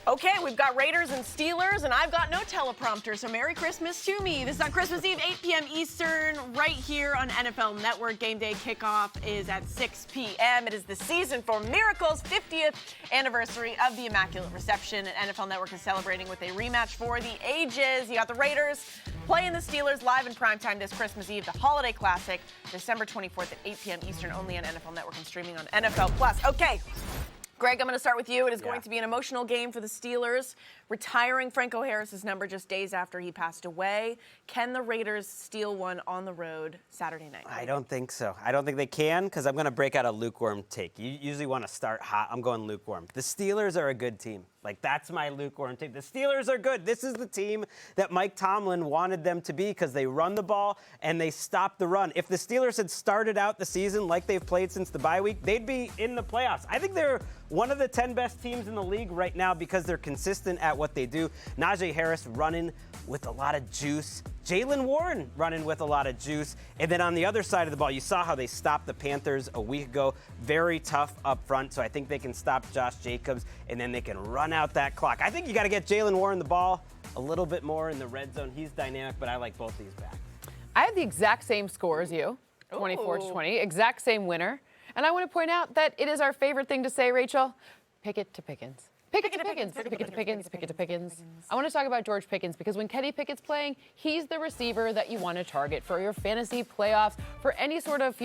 Okay, we've got Raiders and Steelers, and I've got no teleprompter, so Merry Christmas to me. This is on Christmas Eve, 8 p.m. Eastern, right here on NFL Network. Game day kickoff is at 6 p.m. It is the Season for Miracles 50th anniversary of the Immaculate Reception, and NFL Network is celebrating with a rematch for the ages. You got the Raiders playing the Steelers live in primetime this Christmas Eve, the Holiday Classic, December 24th at 8 p.m. Eastern, only on NFL Network and streaming on NFL Plus. Okay. Greg, I'm going to start with you. It is going to be an emotional game for the Steelers, retiring Franco Harris's number just days after he passed away. Can the Raiders steal one on the road Saturday night? I don't think so. I don't think they can, because I'm going to break out a lukewarm take. You usually want to start hot. I'm going lukewarm. The Steelers are a good team. Like, that's my lukewarm take. The Steelers are good. This is the team that Mike Tomlin wanted them to be, because they run the ball and they stop the run. If the Steelers had started out the season like they've played since the bye week, they'd be in the playoffs. I think they're one of the 10 best teams in the league right now because they're consistent at what they do. Najee Harris running with a lot of juice. Jaylen Warren running with a lot of juice. And then on the other side of the ball, you saw how they stopped the Panthers a week ago. Very tough up front, so I think they can stop Josh Jacobs, and then they can run out that clock. I think you got to get Jaylen Warren the ball a little bit more in the red zone. He's dynamic, but I like both these backs. I have the exact same score as you, 24-20, exact same winner. And I want to point out that it is our favorite thing to say, Rachel, pick it to Pickens. Pick it to Pickens, pick it to Pickens, pick it to Pickens. I want to talk about George Pickens because when Kenny Pickett's playing, he's the receiver that you want to target for your fantasy playoffs, for any sort of,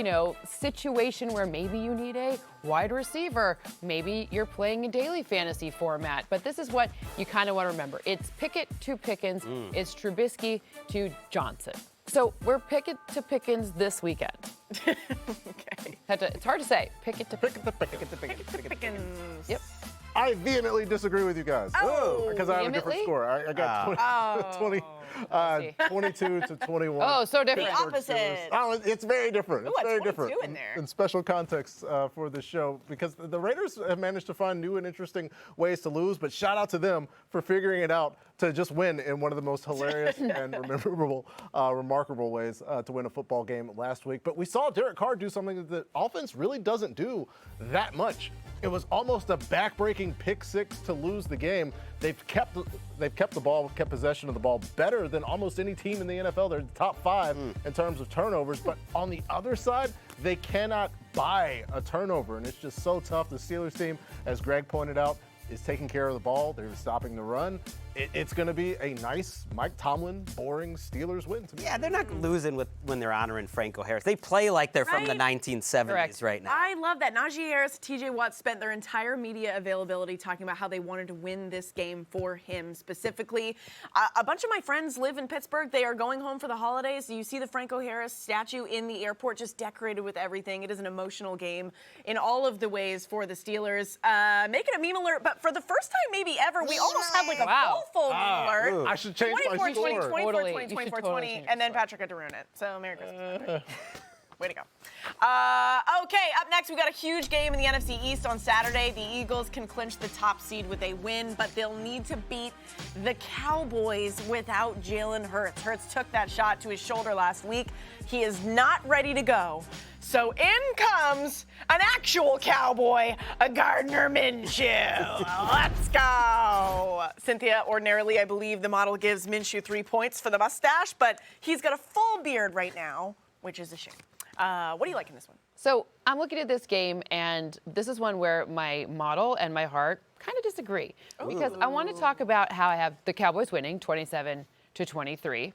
situation where maybe you need a wide receiver. Maybe you're playing a daily fantasy format. But this is what you kind of want to remember. It's Pickett to Pickens. It's Trubisky to Johnson. So we're Pickett to Pickens this weekend. Okay. It's hard to say. Pickett to Pickens. Pickens. Yep. I vehemently disagree with you guys. Because I have a different score. I got 22 to 21. Oh, so different. The opposite. It's very different. It's very 22 different. in there. In special context for the show, because the Raiders have managed to find new and interesting ways to lose, but shout out to them for figuring it out to just win in one of the most hilarious and remarkable ways to win a football game last week. But we saw Derek Carr do something that the offense really doesn't do that much. It was almost a back-breaking pick six to lose the game. They've kept the ball, kept possession of the ball better than almost any team in the NFL. They're the top 5 in terms of turnovers. But on the other side, they cannot buy a turnover, and it's just so tough. The Steelers team, as Greg pointed out, is taking care of the ball. They're stopping the run. It's going to be a nice Mike Tomlin, boring Steelers win. Yeah, they're not losing when they're honoring Franco Harris. They play like they're from the 1970s right now. I love that. Najee Harris, TJ Watt spent their entire media availability talking about how they wanted to win this game for him specifically. A bunch of my friends live in Pittsburgh. They are going home for the holidays. You see the Franco Harris statue in the airport, just decorated with everything. It is an emotional game in all of the ways for the Steelers. Make it a meme alert, but for the first time maybe ever, we almost had like a full meme alert. I should change my score. 24-20, and then Patrick had to ruin it. So Merry Christmas. Way to go. Okay, up next, we've got a huge game in the NFC East on Saturday. The Eagles can clinch the top seed with a win, but they'll need to beat the Cowboys without Jalen Hurts. Hurts took that shot to his shoulder last week. He is not ready to go. So in comes an actual Cowboy, a Gardner Minshew. Let's go. Cynthia, ordinarily, I believe the model gives Minshew 3 points for the mustache, but he's got a full beard right now, which is a shame. What do you like in this one? So I'm looking at this game, and this is one where my model and my heart kind of disagree. Because I want to talk about how I have the Cowboys winning 27-23.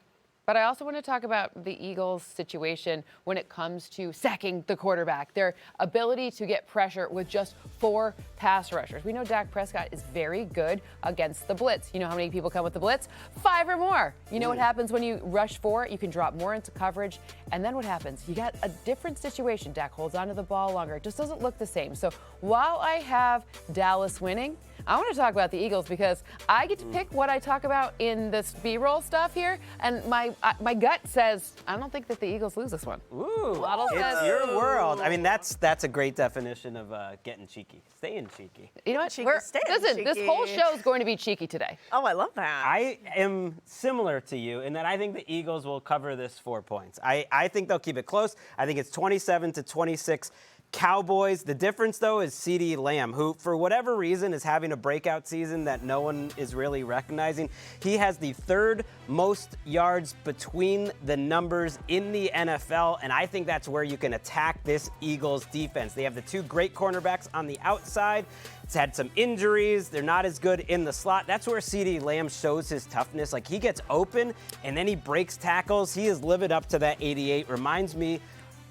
But I also want to talk about the Eagles' situation when it comes to sacking the quarterback, their ability to get pressure with just 4 pass rushers. We know Dak Prescott is very good against the blitz. You know how many people come with the blitz? 5 or more. You know what happens when you rush 4? You can drop more into coverage. And then what happens? You got a different situation. Dak holds onto the ball longer. It just doesn't look the same. So while I have Dallas winning, I want to talk about the Eagles because I get to pick what I talk about in this B-roll stuff here, and my gut says I don't think that the Eagles lose this one. Ooh, Model says, it's your world. I mean, that's a great definition of getting cheeky, staying cheeky. You know what? Staying Listen, this cheeky. whole show is going to be cheeky today. Oh, I love that. I am similar to you in that I think the Eagles will cover this 4 points. I think they'll keep it close. I think it's 27-26. Cowboys. The difference, though, is CeeDee Lamb, who, for whatever reason, is having a breakout season that no one is really recognizing. He has the third most yards between the numbers in the NFL, and I think that's where you can attack this Eagles defense. They have the two great cornerbacks on the outside. It's had some injuries. They're not as good in the slot. That's where CeeDee Lamb shows his toughness. Like, he gets open, and then he breaks tackles. He is living up to that 88. Reminds me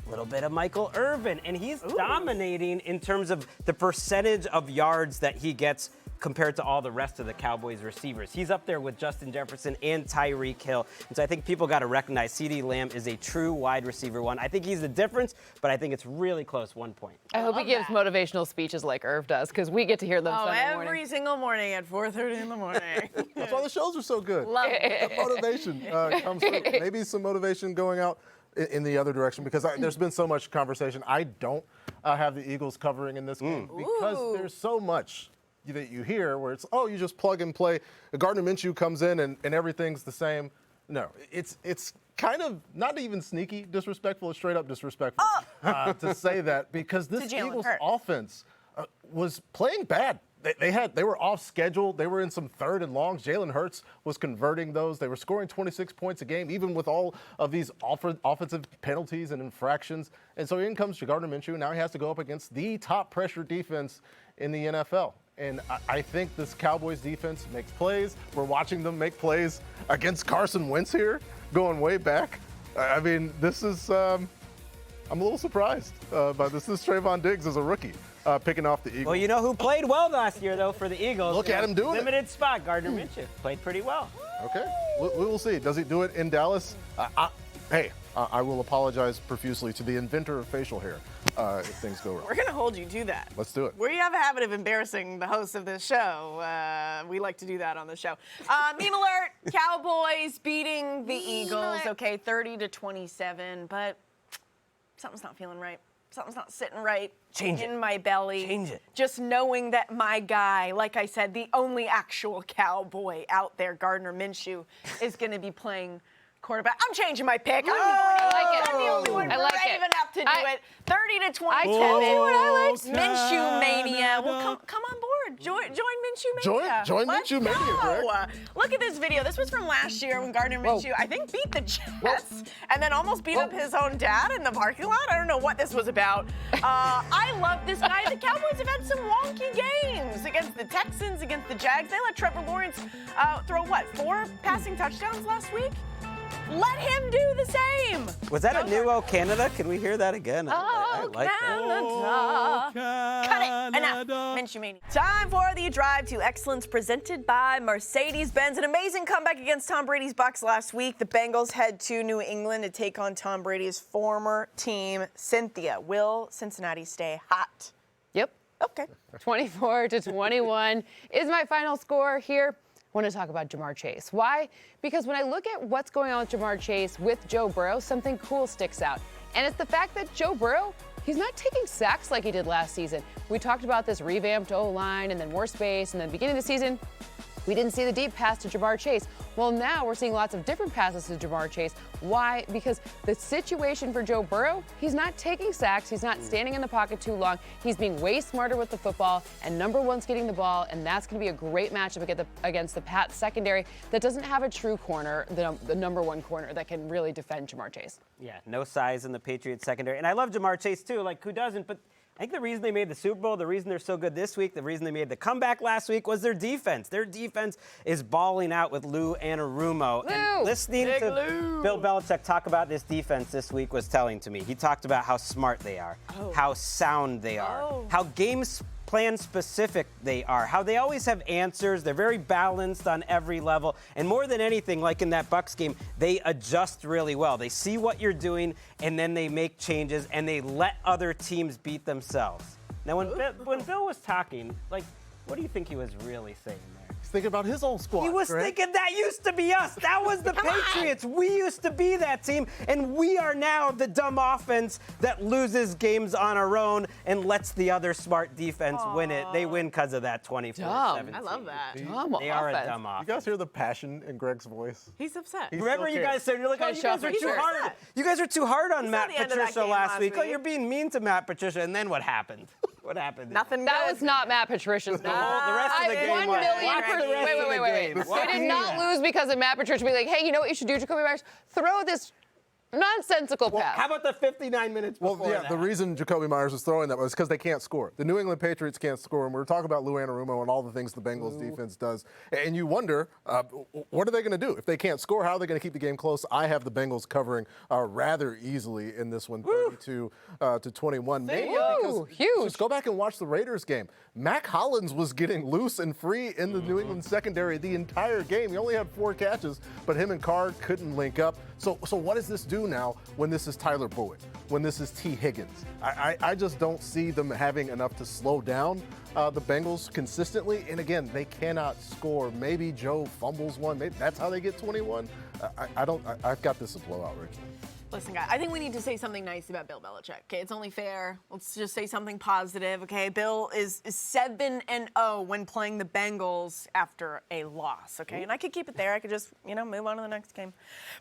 a little bit of Michael Irvin, and he's dominating in terms of the percentage of yards that he gets compared to all the rest of the Cowboys receivers. He's up there with Justin Jefferson and Tyreek Hill. And so I think people got to recognize CeeDee Lamb is a true wide receiver one. I think he's the difference, but I think it's really close, 1 point. I hope he gives motivational speeches like Irv does, because we get to hear them Sunday morning. Every single morning at 4:30 in the morning. That's why the shows are so good. Love it. The motivation comes through. Maybe some motivation going out in the other direction, because there's been so much conversation. I don't have the Eagles covering in this game because there's so much that you hear where it's, you just plug and play. Gardner Minshew comes in and everything's the same. No, it's kind of not even sneaky disrespectful, it's straight up disrespectful to say that, because this Eagles offense was playing bad. They were off schedule. They were in some 3rd and longs. Jalen Hurts was converting those. They were scoring 26 points a game, even with all of these offensive penalties and infractions. And so in comes Gardner Minshew. Now he has to go up against the top pressure defense in the NFL. And I think this Cowboys defense makes plays. We're watching them make plays against Carson Wentz here, going way back. I mean, this is I'm a little surprised by this. This is Trayvon Diggs as a rookie. Picking off the Eagles. Well, you know who played well last year, though, for the Eagles? Look at him doing it. Limited spot, Gardner Minshew. Played pretty well. Okay, we will see. Does he do it in Dallas? I will apologize profusely to the inventor of facial hair if things go wrong. We're going to hold you to that. Let's do it. We have a habit of embarrassing the host of this show. We like to do that on the show. Meme alert, Cowboys beating the Eagles. Okay, 30-27, but something's not feeling right. Something's not sitting right in my belly. Change it. Just knowing that my guy, like I said, the only actual Cowboy out there, Gardner Minshew, is going to be playing quarterback. I'm changing my pick. I'm the only one brave enough to do it. 30-27. Minshew mania. Well, come on board. Join Minshew mania. Join Minshew mania, Greg. Look at this video. This was from last year when Gardner Minshew, I think, beat the Jets and then almost beat up his own dad in the parking lot. I don't know what this was about. I love this guy. The Cowboys have had some wonky games against the Texans, against the Jags. They let Trevor Lawrence throw, 4 passing touchdowns last week? Let him do the same. Was that a new Canada? Can we hear that again? I like Canada. Cut it. Enough. Minshew mania. Time for the Drive to Excellence presented by Mercedes-Benz. An amazing comeback against Tom Brady's Bucs last week. The Bengals head to New England to take on Tom Brady's former team, Cynthia. Will Cincinnati stay hot? Yep. Okay. 24-21 is my final score here. I want to talk about Jamar Chase. Why? Because when I look at what's going on with Jamar Chase with Joe Burrow, something cool sticks out. And it's the fact that Joe Burrow, he's not taking sacks like he did last season. We talked about this revamped O-line and then more space, and then beginning of the season, we didn't see the deep pass to Jamar Chase. Well, now we're seeing lots of different passes to Jamar Chase. Why? Because the situation for Joe Burrow, he's not taking sacks. He's not standing in the pocket too long. He's being way smarter with the football, and number one's getting the ball, and that's going to be a great matchup against the Pats secondary that doesn't have a true corner, the number one corner that can really defend Jamar Chase. Yeah, no size in the Patriots secondary. And I love Jamar Chase, too. Like, who doesn't? But I think the reason they made the Super Bowl, the reason they're so good this week, the reason they made the comeback last week was their defense. Their defense is balling out with Lou Anarumo. And listening to Bill Belichick talk about this defense this week was telling to me. He talked about how smart they are, how sound they are, how game plan specific they are, how they always have answers. They're very balanced on every level. And more than anything, like in that Bucs game, they adjust really well. They see what you're doing, and then they make changes, and they let other teams beat themselves. Now, when Bill was talking, like, what do you think he was really saying there? He's thinking about his old squad. He was thinking that used to be us. That was the Patriots. We used to be that team, and we are now the dumb offense that loses games on our own and lets the other smart defense win it. They win because of that 24-17. I love that. They are a dumb You offense. guys hear the passion in Greg's voice? He's upset. Remember, you guys said, you're like, oh, you guys are He's too hard. upset. You guys are too hard on saw Matt the end of that Patricia game last week. Oh, week. you're being mean to Matt Patricia. And then what happened? What happened? Nothing That good. was not Matt Patricia's game. The rest of the game 1 was. million Watch the rest of the Wait. game. They did not lose because of Matt Patricia being like, hey, you know what you should do, Jacoby Myers? Throw this nonsensical pass. How about the 59 minutes before Well, yeah, that? the reason Jacoby Myers was throwing that was because they can't score. The New England Patriots can't score, and we were talking about Lou Anarumo and all the things the Bengals defense does. And you wonder, what are they going to do? If they can't score, how are they going to keep the game close? I have the Bengals covering rather easily in this one, 32-21. Maybe because huge. just go back and watch the Raiders game. Mac Hollins was getting loose and free in the New England secondary the entire game. He only had 4 catches, but him and Carr couldn't link up. So what does this do now when this is Tyler Boyd, when this is T. Higgins? I just don't see them having enough to slow down the Bengals consistently. And again, they cannot score. Maybe Joe fumbles one. Maybe that's how they get 21. I've got this a blowout, Rich. Listen, guys, I think we need to say something nice about Bill Belichick. Okay, it's only fair. Let's just say something positive. Okay, Bill is 7-0 when playing the Bengals after a loss. Okay, and I could keep it there. I could just move on to the next game.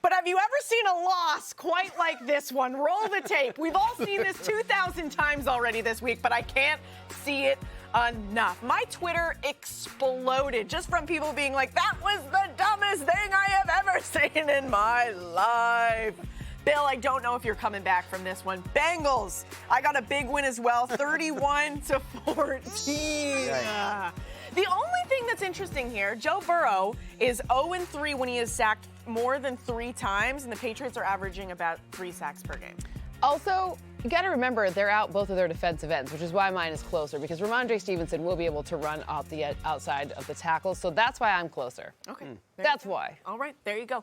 But have you ever seen a loss quite like this one? Roll the tape. We've all seen this 2,000 times already this week, but I can't see it enough. My Twitter exploded just from people being like, "That was the dumbest thing I have ever seen in my life." Bill, I don't know if you're coming back from this one. Bengals, I got a big win as well, 31-14. The only thing that's interesting here, Joe Burrow is 0-3 when he is sacked more than 3 times, and the Patriots are averaging about 3 sacks per game. Also, you got to remember they're out both of their defensive ends, which is why mine is closer, because Ramondre Stevenson will be able to run out the outside of the tackles, so that's why I'm closer. Okay. That's why. All right, there you go.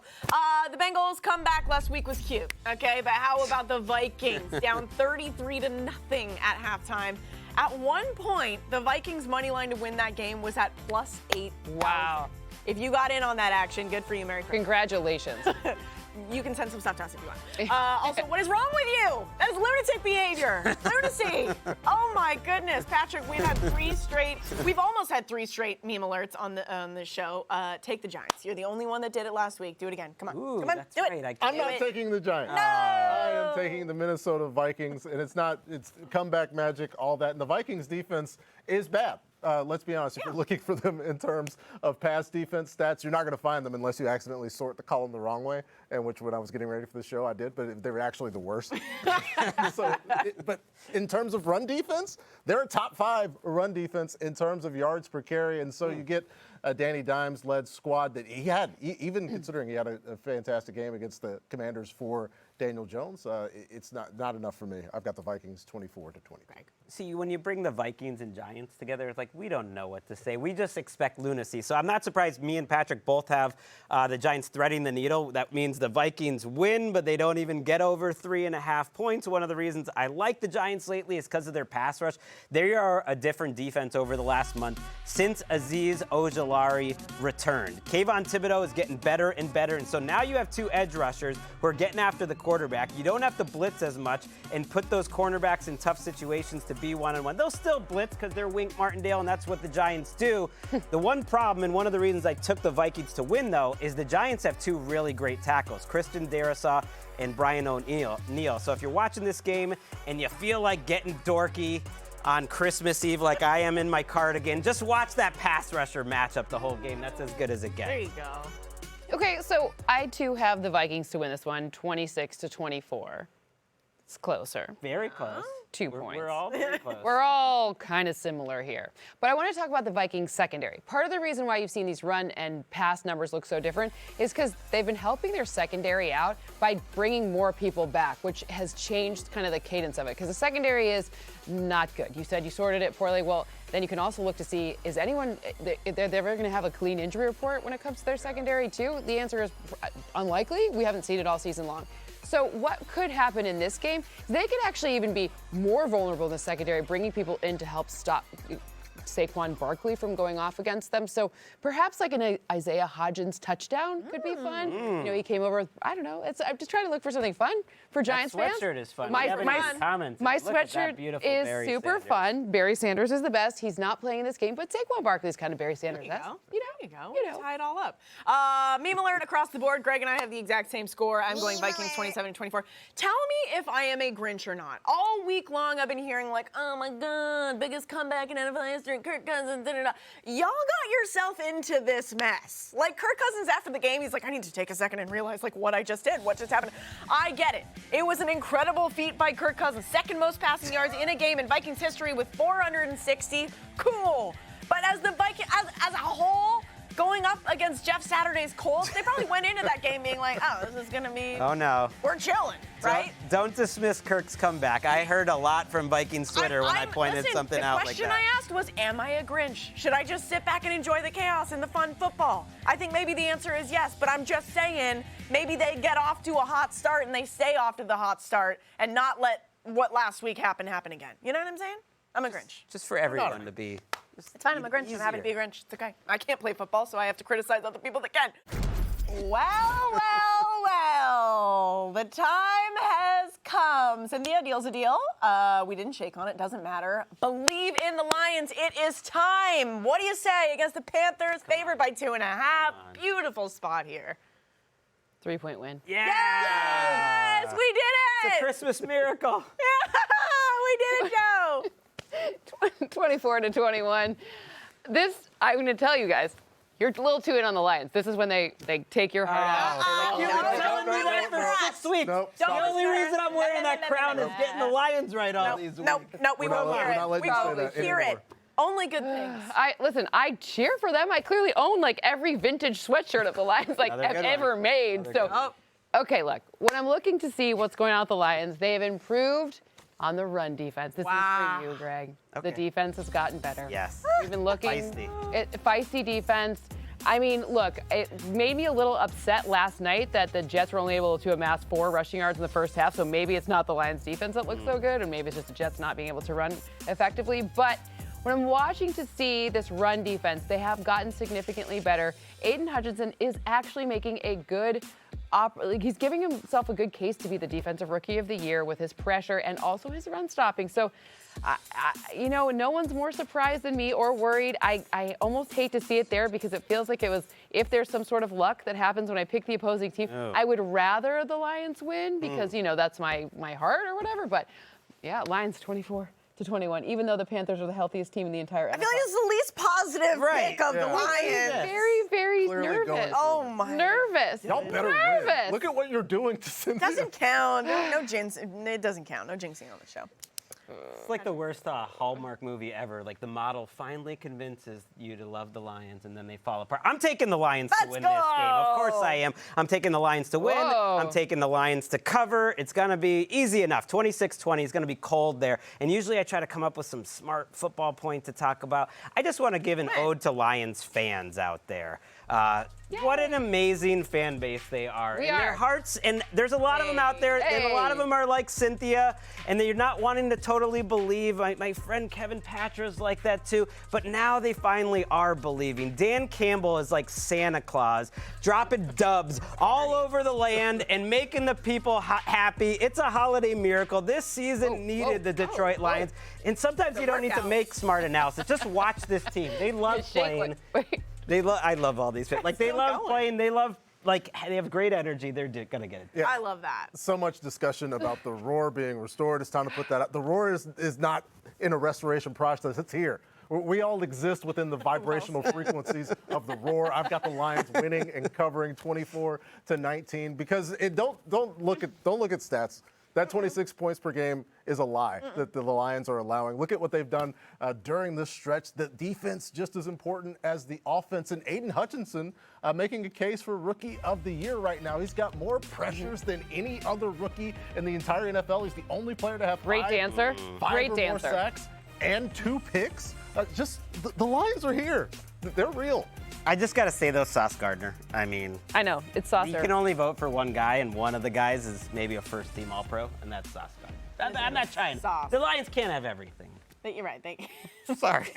The Bengals comeback last week was cute, okay? But how about the Vikings? Down 33-0 at halftime. At one point, the Vikings' money line to win that game was at +8. Wow. If you got in on that action, good for you. Merry Christmas. Congratulations. You can send some stuff to us if you want. Also, what is wrong with you? That is lunatic behavior. Lunacy. Oh my goodness, Patrick. We've almost had 3 straight meme alerts on the show. Take the Giants. You're the only one that did it last week. Do it again. Come on. Ooh, Come on. that's Do it. right. I'm not taking the Giants. No! I am taking the Minnesota Vikings, and it's comeback magic, all that. And the Vikings defense is bad. Let's be honest, if you're looking for them in terms of pass defense stats, you're not going to find them unless you accidentally sort the column the wrong way, and which when I was getting ready for the show, I did, but they were actually the worst. But in terms of run defense, they're a top 5 run defense in terms of yards per carry, and so you get a Danny Dimes-led squad that he had, even considering he had a fantastic game against the Commanders for Daniel Jones. It's not enough for me. I've got the Vikings 24-20. See, when you bring the Vikings and Giants together, it's like we don't know what to say. We just expect lunacy. So I'm not surprised me and Patrick both have the Giants threading the needle. That means the Vikings win, but they don't even get over 3.5 points. One of the reasons I like the Giants lately is because of their pass rush. They are a different defense over the last month since Azeez Ojulari returned. Kayvon Thibodeau is getting better and better, and so now you have 2 edge rushers who are getting after the quarterback. You don't have to blitz as much and put those cornerbacks in tough situations to be one-on-one. They'll still blitz because they're Wink Martindale, and that's what the Giants do. The one problem, and one of the reasons I took the Vikings to win, though, is the Giants have 2 really great tackles, Christian Darrisaw and Brian O'Neill. So if you're watching this game and you feel like getting dorky on Christmas Eve like I am in my cardigan, just watch that pass rusher matchup the whole game. That's as good as it gets. There you go. Okay, so I too have the Vikings to win this one, 26-24. It's closer. Very close. 2 points. We're all very close. We're all kind of similar here. But I want to talk about the Vikings secondary. Part of the reason why you've seen these run and pass numbers look so different is because they've been helping their secondary out by bringing more people back, which has changed kind of the cadence of it. Because the secondary is not good. You said you sorted it poorly. Well, then you can also look to see, is anyone, they're ever going to have a clean injury report when it comes to their secondary too? The answer is unlikely. We haven't seen it all season long. So what could happen in this game? They could actually even be more vulnerable in the secondary, bringing people in to help stop Saquon Barkley from going off against them. So perhaps like an Isaiah Hodgins touchdown could be fun. You know, he came over with, I don't know. I'm just trying to look for something fun for Giants fans. That sweatshirt is fun. My Look at that sweatshirt beautiful is Barry super Sanders. fun. Barry Sanders is the best. He's not playing in this game, but Saquon Barkley is kind of Barry Sanders. There you go. You know. Tie it all up. Meme alert across the board. Greg and I have the exact same score. I'm going Vikings 27-24. Tell me if I am a Grinch or not. All week long, I've been hearing like, oh my God, biggest comeback in NFL history, Kirk Cousins, da-da-da. Y'all got yourself into this mess. Like Kirk Cousins after the game, he's like, I need to take a second and realize like what I just did, what just happened. I get it. It was an incredible feat by Kirk Cousins. Second most passing yards in a game in Vikings history with 460. Cool. But as the Vikings, as a whole, going up against Jeff Saturday's Colts, they probably went into that game being like, oh, this is going to be, Oh, no. we're chilling, right? Don't dismiss Kirk's comeback. I heard a lot from Vikings Twitter when I pointed something out like that. The question I asked was, am I a Grinch? Should I just sit back and enjoy the chaos and the fun football? I think maybe the answer is yes, but I'm just saying maybe they get off to a hot start and they stay off to the hot start and not let what last week happen again. You know what I'm saying? I'm a Grinch. Just for everyone to be. It's fine, I'm a Grinch. I'm happy to be a Grinch. It's okay. I can't play football, so I have to criticize other people that can. Well. The time has come. Cynthia, deal's a deal. We didn't shake on it. Doesn't matter. Believe in the Lions. It is time. What do you say against the Panthers? Favored by 2.5. Beautiful spot here. 3-point win. Yeah! Yes, we did It's it. a Christmas miracle. We did it, Joe. 24-21. This, I'm going to tell you guys, you're a little too in on the Lions. This is when they take your heart out. You've been telling me that for 6 weeks. Nope, The stop it. only reason I'm wearing that crown is getting the Lions right all these weeks. No, we We're not won't hear we're it. not letting We you say won't that hear it. anymore. Only good things. I cheer for them. I clearly own like every vintage sweatshirt of the Lions like Another I've good ever one. made. So, okay, look, when I'm looking to see what's going on with the Lions, they have improved on the run defense. This is for you, Greg. Okay. The defense has gotten better. Yes. We've been looking Feisty. Feisty defense. I mean, look, it made me a little upset last night that the Jets were only able to amass 4 rushing yards in the first half, so maybe it's not the Lions defense that looks so good, and maybe it's just the Jets not being able to run effectively. But when I'm watching to see this run defense, they have gotten significantly better. Aiden Hutchinson is actually making a good he's giving himself a good case to be the defensive rookie of the year with his pressure and also his run stopping. So, no one's more surprised than me or worried. I almost hate to see it there because it feels like it was, if there's some sort of luck that happens when I pick the opposing team, I would rather the Lions win because, that's my heart or whatever. But, yeah, Lions 24-21, even though the Panthers are the healthiest team in the entire NFL. I feel like this is the least positive pick of the Lions. Very, very Clearly nervous. going Oh my. Nervous. Y'all better nervous. win. Look at what you're doing to Cynthia. Doesn't count. No jinxing. It doesn't count. No jinxing on the show. It's like the worst Hallmark movie ever. Like the model finally convinces you to love the Lions, and then they fall apart. I'm taking the Lions to Let's win go! this game. Of course I am. I'm taking the Lions to win. Whoa. I'm taking the Lions to cover. It's going to be easy enough. 26-20 is going to be cold there. And usually I try to come up with some smart football point to talk about. I just want to give an ode to Lions fans out there. What an amazing fan base they are. We in their are. hearts, and there's a lot of them out there, and a lot of them are like Cynthia, and they're not wanting to totally believe. My friend Kevin Patra's like that too, but now they finally are believing. Dan Campbell is like Santa Claus, dropping dubs all over the land and making the people happy. It's a holiday miracle. This season needed the Detroit Lions, and sometimes you don't need to make smart analysis. Just watch this team. They love playing. I love all these. Like they love playing. They love they have great energy. They're gonna get it. Yeah. I love that. So much discussion about the roar being restored. It's time to put that out. The roar is not in a restoration process. It's here. We all exist within the vibrational frequencies of the roar. I've got the Lions winning and covering 24-19 because don't look at stats. That 26 points per game is a lie that the Lions are allowing. Look at what they've done during this stretch. The defense just as important as the offense. And Aiden Hutchinson making a case for Rookie of the Year right now. He's got more pressures than any other rookie in the entire NFL. He's the only player to have Great dancer. five Great or dancer. more sacks and 2 picks. The Lions are here. They're real. I just gotta say though, Sauce Gardner. I mean, I know, it's Saucer. you can only vote for one guy, and one of the guys is maybe a first-team All-Pro, and that's Sauce Gardner. I'm not trying. Sauce. The Lions can't have everything. You're right. Sorry.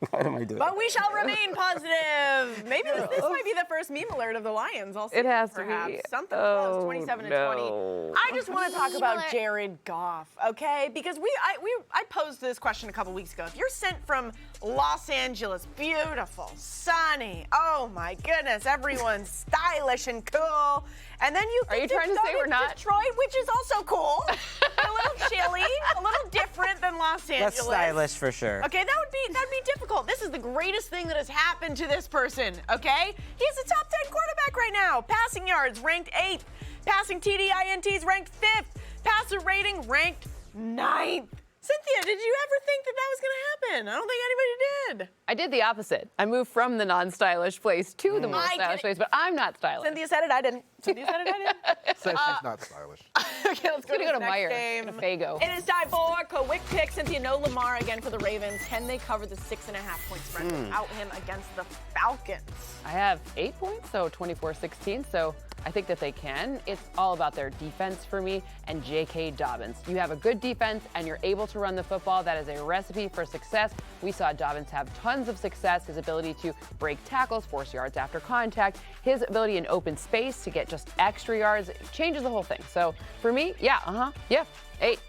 What am I doing? But we shall remain positive. Maybe this might be the first meme alert of the Lions all season, It has to perhaps. be. Something close, Oh, 27 to no. 20. I just want to talk about Jared Goff, okay? Because I posed this question a couple weeks ago. If you're sent from Los Angeles, beautiful, sunny, oh my goodness, everyone's stylish and cool, and then you Are you trying to say we're not? Detroit, which is also cool, a little chilly, a little different than Los Angeles. That's stylish for sure. Okay, that'd be difficult. This is the greatest thing that has happened to this person, okay? He's a top 10 quarterback right now. Passing yards ranked 8th. Passing TDINTs ranked 5th. Passer rating ranked 9th. Cynthia, did you ever think that was going to happen? I don't think anybody did. I did the opposite. I moved from the non-stylish place to the more stylish place, but I'm not stylish. Cynthia said it, I didn't. Cynthia said it, I didn't. Says she's not stylish. Okay, let's go to Gonna the go to next Meyer game. and Fago. It is time for quick pick. Cynthia, no Lamar again for the Ravens. Can they cover the 6.5 point spread without him against the Falcons? I have 8 points, so 24-16. So I think that they can. It's all about their defense for me and J.K. Dobbins. You have a good defense and you're able to run the football. That is a recipe for success. We saw Dobbins have tons of success. His ability to break tackles, force yards after contact, his ability in open space to get just extra yards, it changes the whole thing. So for me, 8.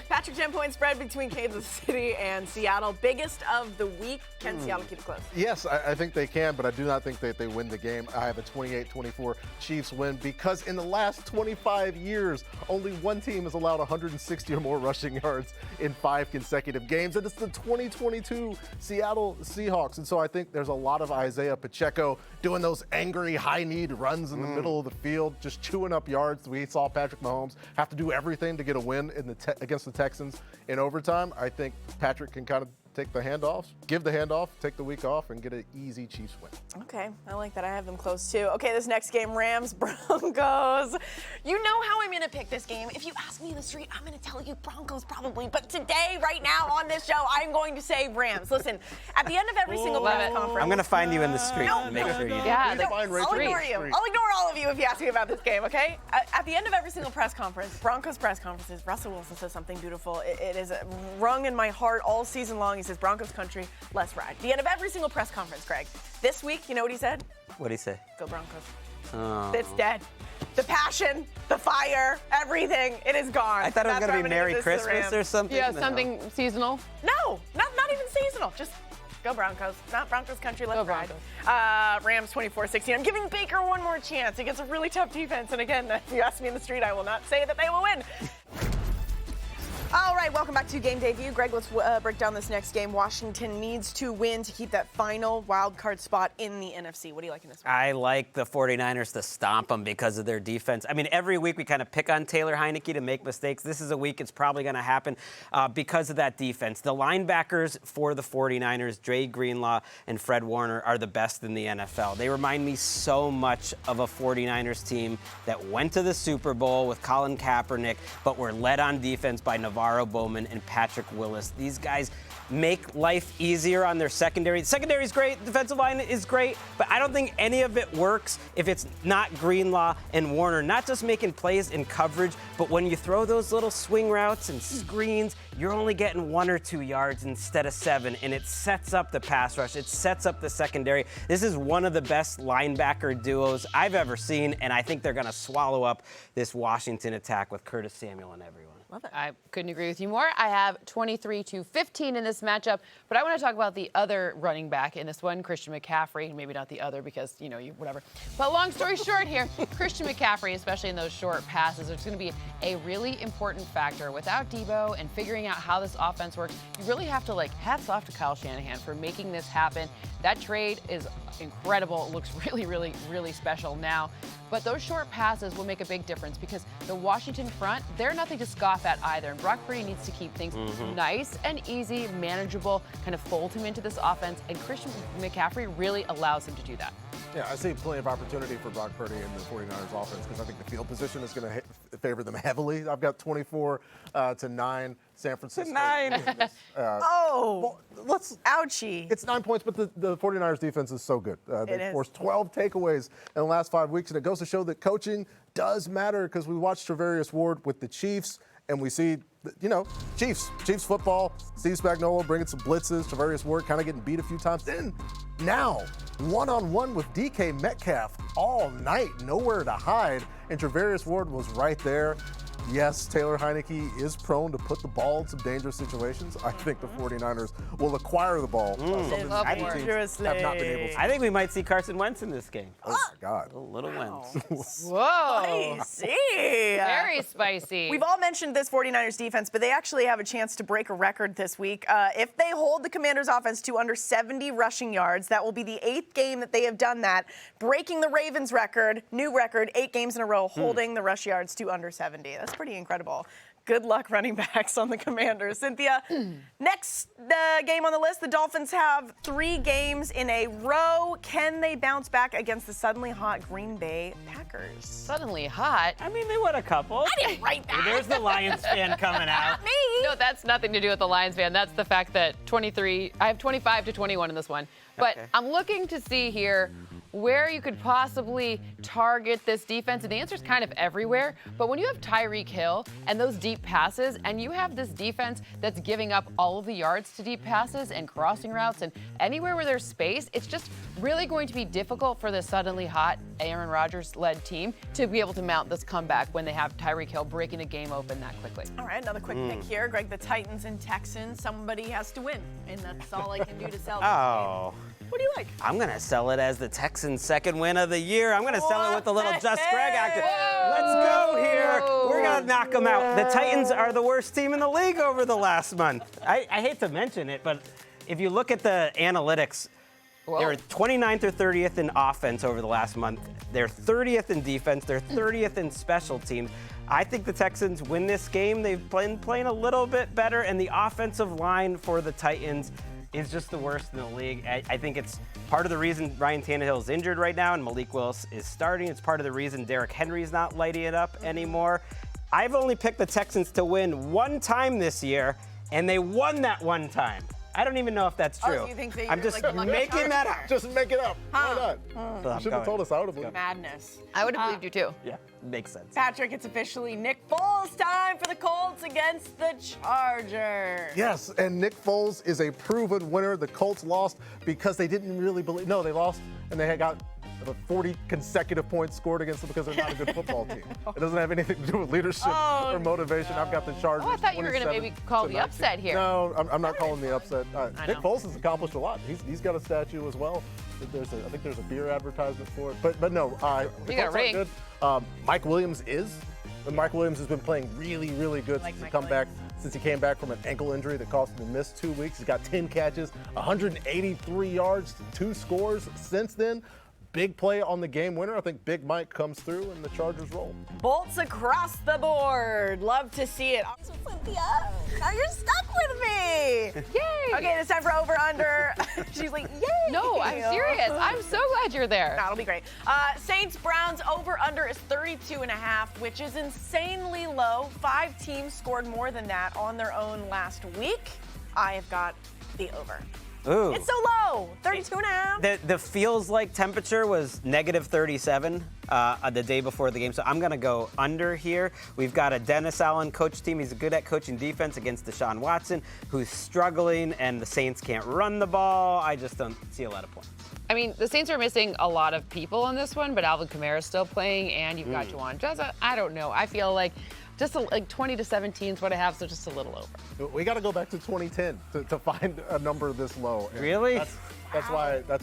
Patrick, 10 point spread between Kansas City and Seattle. Biggest of the week. Can Seattle keep it close? Yes, I think they can, but I do not think that they win the game. I have a 28-24 Chiefs win because in the last 25 years, only one team has allowed 160 or more rushing yards in 5 consecutive games, and it's the 2022 Seattle Seahawks. And so I think there's a lot of Isaiah Pacheco doing those angry high-need runs in the middle of the field, just chewing up yards. We saw Patrick Mahomes have to do everything to get a win in against the Texans in overtime. I think Patrick can kind of take the handoffs, give the handoff, take the week off, and get an easy Chiefs win. Okay, I like that. I have them close too. Okay, this next game, Rams, Broncos. You know how I'm going to pick this game. If you ask me in the street, I'm going to tell you Broncos probably. But today, right now on this show, I'm going to say Rams. Listen, at the end of every single press conference. I'm going to find you in the street and make sure you do. Yeah, I'll ignore you. I'll ignore all of you if you ask me about this game, okay? At the end of every single press conference, Broncos press conferences, Russell Wilson says something beautiful. It is rung in my heart all season long. He says, Broncos country, let's ride. At the end of every single press conference, Greg. This week, you know what he said? What'd he say? Go Broncos. Oh. It's dead. The passion, the fire, everything, it is gone. I thought it was That's going to why be I'm Merry give this to the Christmas or Rams. something. Yeah, No. something seasonal. No, not even seasonal. Just go Broncos. Not Broncos country, let's Go ride. Broncos. Rams 24-16. I'm giving Baker one more chance against a really tough defense. And again, if you ask me in the street, I will not say that they will win. All right, welcome back to Game Day View. Greg, let's break down this next game. Washington needs to win to keep that final wild card spot in the NFC. What do you like in this one? I like the 49ers to stomp them because of their defense. I mean, every week we kind of pick on Taylor Heineke to make mistakes. This is a week it's probably going to happen because of that defense. The linebackers for the 49ers, Dre Greenlaw and Fred Warner, are the best in the NFL. They remind me so much of a 49ers team that went to the Super Bowl with Colin Kaepernick, but were led on defense by Navarro Bowman and Patrick Willis. These guys make life easier on their secondary. The secondary is great, defensive line is great, but I don't think any of it works if it's not Greenlaw and Warner, not just making plays in coverage, but when you throw those little swing routes and screens, you're only getting 1 or 2 yards instead of 7, and it sets up the pass rush. It sets up the secondary. This is one of the best linebacker duos I've ever seen, and I think they're going to swallow up this Washington attack with Curtis Samuel and everyone. Love it. I couldn't agree with you more. I have 23-15 in this matchup, but I want to talk about the other running back in this one, Christian McCaffrey. Maybe not the other because, you whatever. But long story short here, Christian McCaffrey, especially in those short passes, is going to be a really important factor. Without Debo and figuring out how this offense works, you really have to, hats off to Kyle Shanahan for making this happen. That trade is incredible. It looks really, really, really special now. But those short passes will make a big difference because the Washington front, they're nothing to scoff at either. And Brock Purdy needs to keep things nice and easy, manageable, kind of fold him into this offense. And Christian McCaffrey really allows him to do that. Yeah, I see plenty of opportunity for Brock Purdy in the 49ers offense because I think the field position is going to favor them heavily. I've got 24-9 San Francisco. To 9. Ouchie. It's 9 points, but the 49ers defense is so good. They forced 12 takeaways in the last 5 weeks, and it goes to show that coaching does matter because we watched Travarius Ward with the Chiefs, and we see, Chiefs football, Steve Spagnuolo bringing some blitzes, Tarvarius Ward kind of getting beat a few times. Then now, one-on-one with DK Metcalf all night, nowhere to hide, and Tarvarius Ward was right there. Yes, Taylor Heineke is prone to put the ball in some dangerous situations. I think the 49ers will acquire the ball. Something that teams have not been able to. I think we might see Carson Wentz in this game. Oh, my God. A little Wentz. Whoa. Spicy. Very spicy. We've all mentioned this 49ers defense, but they actually have a chance to break a record this week. If they hold the Commanders offense to under 70 rushing yards, that will be the 8th game that they have done that, breaking the Ravens record, new record, 8 games in a row, holding the rush yards to under 70. That's pretty incredible. Good luck running backs on the Commanders. Cynthia, next game on the list, the Dolphins have 3 games in a row. Can they bounce back against the suddenly hot Green Bay Packers? Suddenly hot. I mean, they won a couple. I didn't write that. There's the Lions fan coming out. Me. No, that's nothing to do with the Lions fan. That's the fact that I have 25-21 in this one. But Okay. I'm looking to see here where you could possibly target this defense. And the answer is kind of everywhere. But when you have Tyreek Hill and those deep passes, and you have this defense that's giving up all of the yards to deep passes and crossing routes and anywhere where there's space, it's just really going to be difficult for the suddenly hot Aaron Rodgers-led team to be able to mount this comeback when they have Tyreek Hill breaking the game open that quickly. All right, another quick pick here. Greg, the Titans and Texans, somebody has to win. And that's all I can do to sell this Oh. game. What do you like? I'm going to sell it as the Texans' second win of the year. I'm going to sell it with a little What Just the Greg action. heck? Let's go here. We're going to knock them out. The Titans are the worst team in the league over the last month. I hate to mention it, but if you look at the analytics, they're 29th or 30th in offense over the last month. They're 30th in defense. They're 30th in special teams. I think the Texans win this game. They've been playing a little bit better, and the offensive line for the Titans is just the worst in the league. I think it's part of the reason Ryan Tannehill is injured right now and Malik Willis is starting. It's part of the reason Derrick Henry's not lighting it up anymore. I've only picked the Texans to win one time this year, and they won that one time. I don't even know if that's true. Oh, you think that I'm you're just like a lucky making that up. Just make it up. Why not? So I'm You should have going. told us. I would have believed. Madness. I would have believed you too. Yeah, makes sense. Patrick, it's officially Nick Foles time for the Colts against the Chargers. Yes, and Nick Foles is a proven winner. The Colts lost because they didn't really believe. No, they lost and they had got 40 consecutive points scored against them because they're not a good football team. It doesn't have anything to do with leadership or motivation. I've got the Chargers. Oh, I thought you were going to maybe call the 27-19. upset here. No, I'm not calling the upset. Nick know. Foles has accomplished a lot. He's got a statue as well. I think there's a beer advertisement for it. But no, the You got a Colts aren't ring. good. Mike Williams is. And Mike Williams has been playing really, really good Like since Mike he came back from an ankle injury that cost him to miss 2 weeks. He's got 10 catches, 183 yards, 2 scores since then. Big play on the game winner. I think Big Mike comes through and the Chargers roll. Bolts across the board. Love to see it. Cynthia, now you're stuck with me. Yay! Okay, it's time for over/under. She's like, yay. No, I'm serious. I'm so glad you're there. That'll be great. Saints Browns over/under is 32.5, which is insanely low. 5 teams scored more than that on their own last week. I have got the over. Ooh. It's so low, 32.5. The feels like temperature was negative 37 the day before the game, so I'm going to go under here. We've got a Dennis Allen coach team. He's good at coaching defense against Deshaun Watson, who's struggling, and the Saints can't run the ball. I just don't see a lot of points. I mean, the Saints are missing a lot of people on this one, but Alvin Kamara's still playing, and you've got Juwan Jezza. I don't know. I feel like just like 20-17 is what I have, so just a little over. We got to go back to 2010 to find a number this low. And Really? That's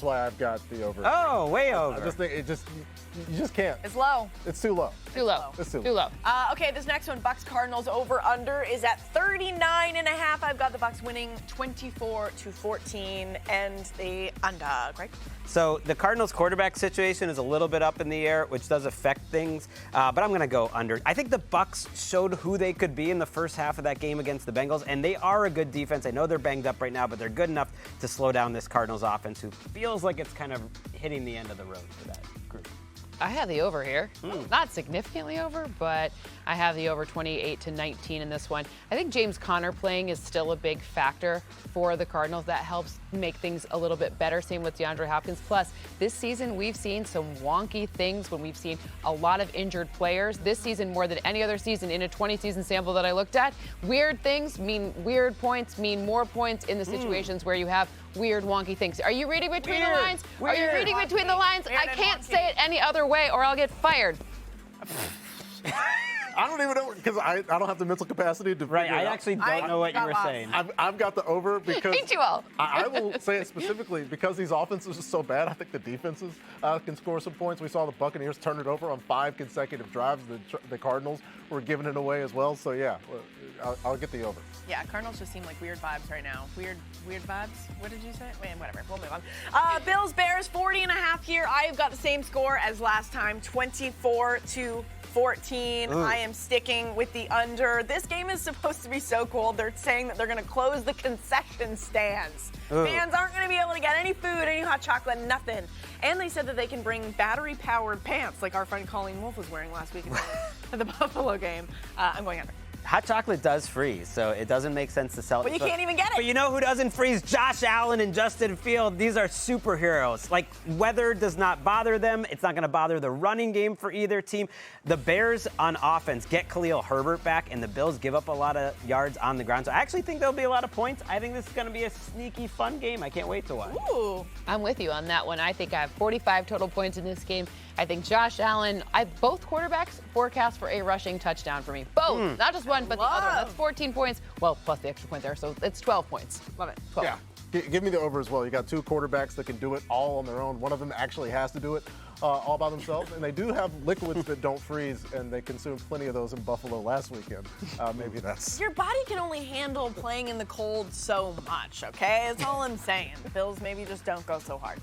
why I've got the over. Oh, way over. I just think you just can't. It's low. It's too low. Too low. It's too Too low. Okay, this next one, Bucks Cardinals over/under is at 39.5. I've got the Bucks winning 24-14, and the under. Greg? So the Cardinals quarterback situation is a little bit up in the air, which does affect things, but I'm going to go under. I think the Bucks showed who they could be in the first half of that game against the Bengals, and they are a good defense. I know they're banged up right now, but they're good enough to slow down this Cardinals offense, who feels like it's kind of hitting the end of the road for that group. I have the over here. Not significantly over, but I have the over 28-19 in this one. I think James Conner playing is still a big factor for the Cardinals. That helps make things a little bit better. Same with DeAndre Hopkins. Plus, this season we've seen some wonky things when we've seen a lot of injured players. This season, more than any other season in a 20-season sample that I looked at, weird things mean weird points, mean more points in the situations where you have weird, wonky things. Are you reading between the lines? Are you reading between the lines? I can't say it any other way or I'll get fired. I don't even know because I don't have the mental capacity to. Right, figure I it out. actually don't know what you were got saying. I've got the over because Hate you all. I will say it specifically because these offenses are so bad. I think the defenses can score some points. We saw the Buccaneers turn it over on 5 consecutive drives. The Cardinals were giving it away as well. So yeah, I'll get the over. Yeah, Cardinals just seem like weird vibes right now. Weird vibes? What did you say? Wait, whatever. We'll move on. Bills, Bears, 40.5 here. I've got the same score as last time, 24-14. I am sticking with the under. This game is supposed to be so cool. They're saying that they're going to close the concession stands. Fans aren't going to be able to get any food, any hot chocolate, nothing. And they said that they can bring battery-powered pants like our friend Colleen Wolfe was wearing last week at the Buffalo game. I'm going under. Hot chocolate does freeze, so it doesn't make sense to sell it. But you can't even get it. But you know who doesn't freeze? Josh Allen and Justin Field. These are superheroes. Like, weather does not bother them. It's not going to bother the running game for either team. The Bears on offense get Khalil Herbert back, and the Bills give up a lot of yards on the ground. So I actually think there'll be a lot of points. I think this is going to be a sneaky, fun game. I can't wait to watch. Ooh. I'm with you on that one. I think I have 45 total points in this game. I think Josh Allen, both quarterbacks forecast for a rushing touchdown for me. Both, not just one, but the other one. That's 14 points. Well, plus the extra point there, so it's 12 points. Love it. 12. Yeah, give me the over as well. You got 2 quarterbacks that can do it all on their own. One of them actually has to do it all by themselves, and they do have liquids that don't freeze, and they consumed plenty of those in Buffalo last weekend. Maybe that's. Your body can only handle playing in the cold so much, okay? That's all I'm saying. The Bills maybe just don't go so hard.